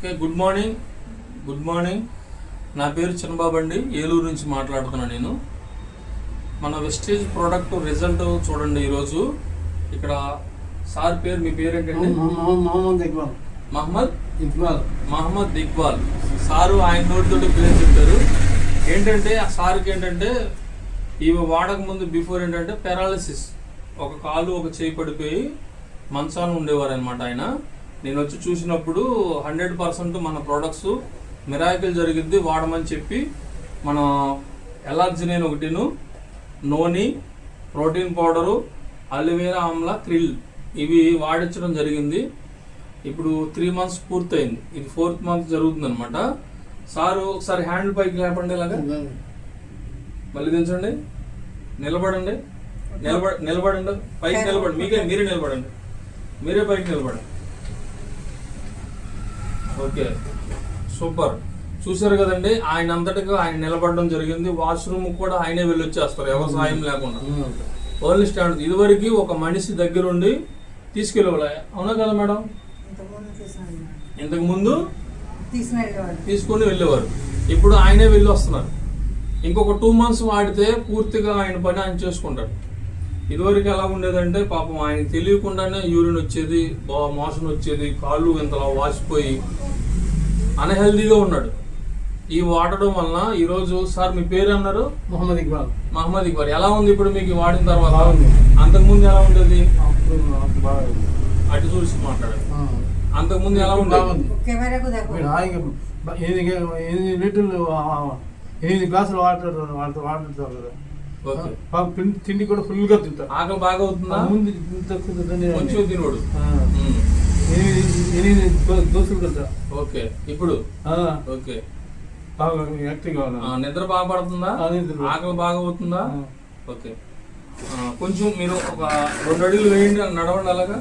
Okay, good morning. నా పేరు చిన్నబాబు అండి, ఏలూరు నుంచి మాట్లాడుతున్నాను నేను. మన వెస్టేజ్ ప్రోడక్ట్ రిజల్ట్ చూడండి. ఈరోజు ఇక్కడ సార్ పేరు, మీ పేరు ఏంటండి? మహమ్మద్ ఇక్బాల్ సారు. ఆయన నోటితోటి పేరు చెప్పారు. ఏంటంటే ఆ సార్కి ఏంటంటే ఇవి వాడక ముందు బిఫోర్ ఏంటంటే పెరాలసిస్, ఒక కాలు ఒక చేయి పడిపోయి మంచాన ఉండేవారు అనమాట ఆయన. నేను వచ్చి చూసినప్పుడు 100% మన ప్రోడక్ట్స్ మిరాకిల్ జరిగిద్ది వాడమని చెప్పి మన ఎలార్జినైన్ ఒకటిను, noni, protein powder, aloe vera amla, krill ఇవి వాడించడం జరిగింది. ఇప్పుడు 3 months పూర్తయింది. ఇది 4th month జరుగుతుంది అనమాట. సారు ఒకసారి హ్యాండ్ పైకి లేపండి, ఇలాగా మళ్ళీ దించండి, నిలబడండి, నిలబడండి, పైకి నిలబడండి, మీరే నిలబడండి, మీరే పైకి నిలబడండి. Okay, super. చూసారు కదండి, ఆయన అంతటిగా ఆయన నిలబడడం జరిగింది. వాష్రూమ్ కూడా ఆయనే వెళ్ళి వచ్చేస్తారు, ఎవరు సాయం లేకుండా. Only stand. ఇదివరకు ఒక మనిషి దగ్గరుండి తీసుకెళ్ళేవాళ్ళ, అవునా కదా మేడం? ఇంతకు ముందు తీసుకొని వెళ్ళేవారు, ఇప్పుడు ఆయనే వెళ్ళి వస్తున్నారు. ఇంకొక 2 months వాడితే పూర్తిగా ఆయన పని ఆయన చేసుకుంటాడు. ఇదివరకు ఎలా ఉండేదంటే పాపం ఆయనకి తెలియకుండానే యూరిన్ వచ్చేది, మోషన్ వచ్చేది, కాళ్ళు ఇంతలా వాసిపోయి అన్హెల్దీగా ఉన్నాడు. ఈ వాడడం వలన ఈరోజు, సార్ మీ పేరు అన్నారు? మహమ్మద్ ఇక్బాల్. ఎలా ఉంది ఇప్పుడు మీకు వాడిన తర్వాత? అంతకుముందు ఎలా ఉండేది? అటు చూసి మాట్లాడారు. అంతకుముందు ఎలా ఉండేది? 8 గ్లాసులు వాడుతారు కదా. తిండి కూడా ఫుల్ గా తింటారు. ఆకలి బాగా అవుతుందా? కొంచెం తినోడు 8 దోశలు తింటా. ఓకే, ఇప్పుడు ఓకే, యాక్టివ్గా నిద్ర బాగా పడుతుందా? ఆకలి బాగా అవుతుందా? ఓకే, కొంచెం మీరు ఒక 2 అడుగులు వేయండి, నడవండి అలాగా.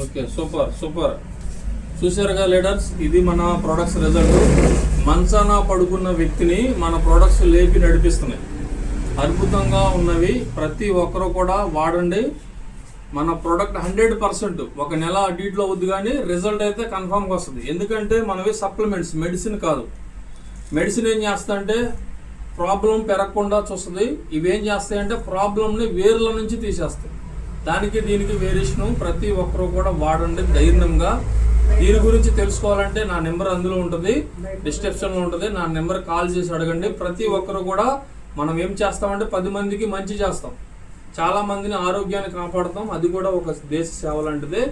Okay, super. చూసారుగా లీడర్స్, ఇది మన ప్రొడక్ట్స్ రిజల్ట్. మంచాన పడుకున్న వ్యక్తిని మన ప్రొడక్ట్స్ లేపి నడిపిస్తున్నాయి. అద్భుతంగా ఉన్నవి. ప్రతి ఒక్కరూ కూడా వాడండి. మన ప్రోడక్ట్ 100% ఒక నెల అడ్డీట్లో వద్దు, కానీ రిజల్ట్ అయితే కన్ఫామ్గా వస్తుంది. ఎందుకంటే మనవి సప్లిమెంట్స్, మెడిసిన్ కాదు. మెడిసిన్ ఏం చేస్తాయంటే ప్రాబ్లం పెరగకుండా చూస్తుంది. ఇవేం చేస్తాయంటే ప్రాబ్లంని వేర్ల నుంచి తీసేస్తాయి. దానికి దీనికి వేరియేషను. ప్రతి ఒక్కరూ కూడా వాడండి ధైర్యంగా. దీని గురించి తెలుసుకోవాలంటే నా నెంబర్ అందులో ఉంటుంది, డిస్క్రిప్షన్లో ఉంటుంది. నా నెంబర్ కాల్ చేసి అడగండి. ప్రతి ఒక్కరు కూడా మనం ఏం చేస్తామంటే 10 మందికి మంచి చేస్తాం, చాలా మందిని ఆరోగ్యాన్ని కాపాడుతాం. అది కూడా ఒక దేశ సేవ లాంటిదే.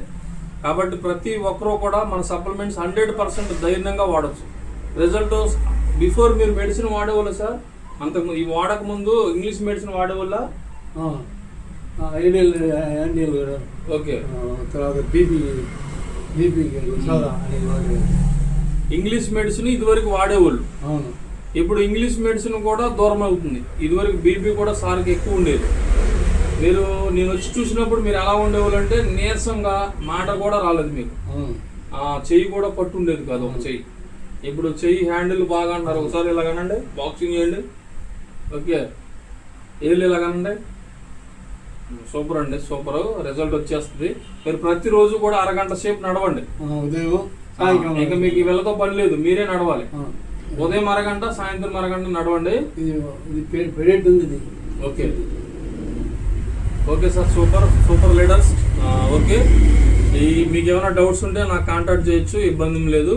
కాబట్టి ప్రతి ఒక్కరూ కూడా మన సప్లిమెంట్స్ 100% ధైర్యంగా వాడచ్చు. రిజల్ట్ బిఫోర్ మీరు మెడిసిన్ వాడేవాళ్ళ సార్? అంతకు ఈ వాడక ముందు ఇంగ్లీష్ మెడిసిన్ వాడేవాళ్ళ? ఓకే, తర్వాత ఇంగ్లీష్ మెడిసిన్ ఇదివరకు వాడేవాళ్ళు. ఇప్పుడు ఇంగ్లీష్ మెడిసిన్ కూడా దూరం అవుతుంది. ఇదివరకు బీపీ కూడా సార్కి ఎక్కువ ఉండేది. నేను వచ్చి చూసినప్పుడు మీరు ఎలా ఉండేవాళ్ళు అంటే నీరసంగా, మాట కూడా రాలేదు మీకు. చెయ్యి కూడా పట్టు ఉండేది కాదు, ఒక చెయ్యి. ఇప్పుడు చెయ్యి హ్యాండిల్ బాగా అన్నారు. ఒకసారి ఇలాగనండి, బాక్సింగ్ చేయండి. ఓకే, ఏళ్ళు ఇలాగనండి. సూపర్ అండి, సూపర్. రిజల్ట్ వచ్చేస్తుంది. మీరు ప్రతిరోజు కూడా అరగంట సేపు నడవండి. ఇంకా మీకు వీళ్ళతో పని లేదు, మీరే నడవాలి. ఉదయం అరగంట, సాయంత్రం అరగంట నడవండి. Okay sir, super leaders. Okay, మీకు ఏమైనా డౌట్స్ ఉంటే నాకు కాంటాక్ట్ చేయొచ్చు, ఇబ్బంది లేదు.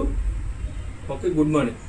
Okay, good morning.